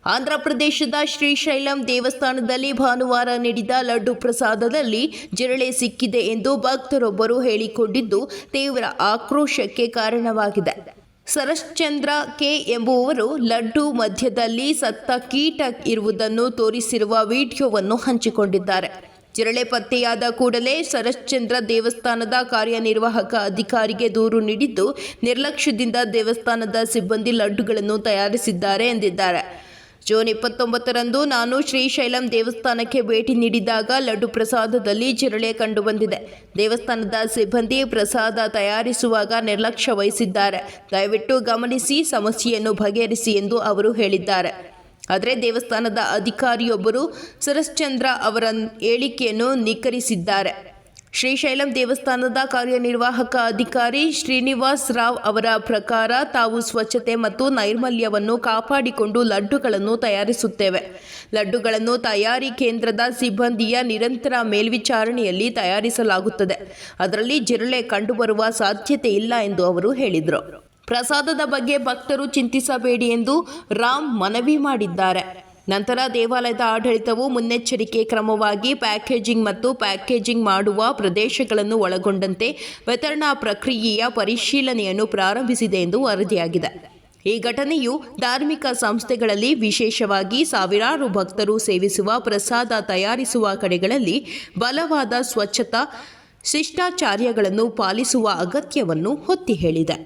ಆಂಧ್ರಪ್ರದೇಶದ ಶ್ರೀಶೈಲಂ ದೇವಸ್ಥಾನದಲ್ಲಿ ಭಾನುವಾರ ನೀಡಿದ ಲಡ್ಡು ಪ್ರಸಾದದಲ್ಲಿ ಜಿರಳೆ ಸಿಕ್ಕಿದೆ ಎಂದು ಭಕ್ತರೊಬ್ಬರು ಹೇಳಿಕೊಂಡಿದ್ದು ತೀವ್ರ ಆಕ್ರೋಶಕ್ಕೆ ಕಾರಣವಾಗಿದೆ. ಶರಶ್ಚಂದ್ರ ಕೆ ಎಂಬುವವರು ಲಡ್ಡು ಮಧ್ಯದಲ್ಲಿ ಸತ್ತ ಕೀಟ ಇರುವುದನ್ನು ತೋರಿಸಿರುವ ವಿಡಿಯೋವನ್ನು ಹಂಚಿಕೊಂಡಿದ್ದಾರೆ. ಜಿರಳೆ ಪತ್ತೆಯಾದ ಕೂಡಲೇ ಶರಶ್ಚಂದ್ರ ದೇವಸ್ಥಾನದ ಕಾರ್ಯನಿರ್ವಾಹಕ ಅಧಿಕಾರಿಗೆ ದೂರು ನೀಡಿದ್ದು, ನಿರ್ಲಕ್ಷ್ಯದಿಂದ ದೇವಸ್ಥಾನದ ಸಿಬ್ಬಂದಿ ಲಡ್ಡುಗಳನ್ನು ತಯಾರಿಸಿದ್ದಾರೆ ಎಂದಿದ್ದಾರೆ. ಜೂನ್ 29ರಂದು ನಾನು ಶ್ರೀಶೈಲಂ ದೇವಸ್ಥಾನಕ್ಕೆ ಭೇಟಿ ನೀಡಿದಾಗ ಲಡ್ಡು ಪ್ರಸಾದದಲ್ಲಿ ಜಿರಳೆ ಕಂಡುಬಂದಿದೆ. ದೇವಸ್ಥಾನದ ಸಿಬ್ಬಂದಿ ಪ್ರಸಾದ ತಯಾರಿಸುವಾಗ ನಿರ್ಲಕ್ಷ್ಯ ವಹಿಸಿದ್ದಾರೆ. ದಯವಿಟ್ಟು ಗಮನಿಸಿ, ಸಮಸ್ಯೆಯನ್ನು ಬಗೆಹರಿಸಿ ಎಂದು ಅವರು ಹೇಳಿದ್ದಾರೆ. ಆದರೆ ದೇವಸ್ಥಾನದ ಅಧಿಕಾರಿಯೊಬ್ಬರು ಶರಶ್ಚಂದ್ರ ಅವರ ಹೇಳಿಕೆಯನ್ನು ನಿಖರಿಸಿದ್ದಾರೆ. ಶ್ರೀಶೈಲಂ ದೇವಸ್ಥಾನದ ಕಾರ್ಯನಿರ್ವಾಹಕ ಅಧಿಕಾರಿ ಶ್ರೀನಿವಾಸ್ ರಾವ್ ಅವರ ಪ್ರಕಾರ, ತಾವು ಸ್ವಚ್ಛತೆ ಮತ್ತು ನೈರ್ಮಲ್ಯವನ್ನು ಕಾಪಾಡಿಕೊಂಡು ಲಡ್ಡುಗಳನ್ನು ತಯಾರಿಸುತ್ತೇವೆ. ಲಡ್ಡುಗಳನ್ನು ತಯಾರಿ ಕೇಂದ್ರದ ಸಿಬ್ಬಂದಿಯ ನಿರಂತರ ಮೇಲ್ವಿಚಾರಣೆಯಲ್ಲಿ ತಯಾರಿಸಲಾಗುತ್ತದೆ. ಅದರಲ್ಲಿ ಜಿರಳೆ ಕಂಡುಬರುವ ಸಾಧ್ಯತೆ ಇಲ್ಲ ಎಂದು ಅವರು ಹೇಳಿದರು. ಪ್ರಸಾದದ ಬಗ್ಗೆ ಭಕ್ತರು ಚಿಂತಿಸಬೇಡಿ ಎಂದು ರಾಮ್ ಮನವಿ ಮಾಡಿದ್ದಾರೆ. ನಂತರ ದೇವಾಲಯದ ಆಡಳಿತವು ಮುನ್ನೆಚ್ಚರಿಕೆ ಕ್ರಮವಾಗಿ ಪ್ಯಾಕೇಜಿಂಗ್ ಮತ್ತು ಪ್ಯಾಕೇಜಿಂಗ್ ಮಾಡುವ ಪ್ರದೇಶಗಳನ್ನು ಒಳಗೊಂಡಂತೆ ವಿತರಣಾ ಪ್ರಕ್ರಿಯೆಯ ಪರಿಶೀಲನೆಯನ್ನು ಪ್ರಾರಂಭಿಸಿದೆ ಎಂದು ವರದಿಯಾಗಿದೆ. ಈ ಘಟನೆಯು ಧಾರ್ಮಿಕ ಸಂಸ್ಥೆಗಳಲ್ಲಿ, ವಿಶೇಷವಾಗಿ ಸಾವಿರಾರು ಭಕ್ತರು ಸೇವಿಸುವ ಪ್ರಸಾದ ತಯಾರಿಸುವ ಕಡೆಗಳಲ್ಲಿ ಬಲವಾದ ಸ್ವಚ್ಛತಾ ಶಿಷ್ಟಾಚಾರಗಳನ್ನು ಪಾಲಿಸುವ ಅಗತ್ಯವನ್ನು ಒತ್ತಿ ಹೇಳಿದೆ.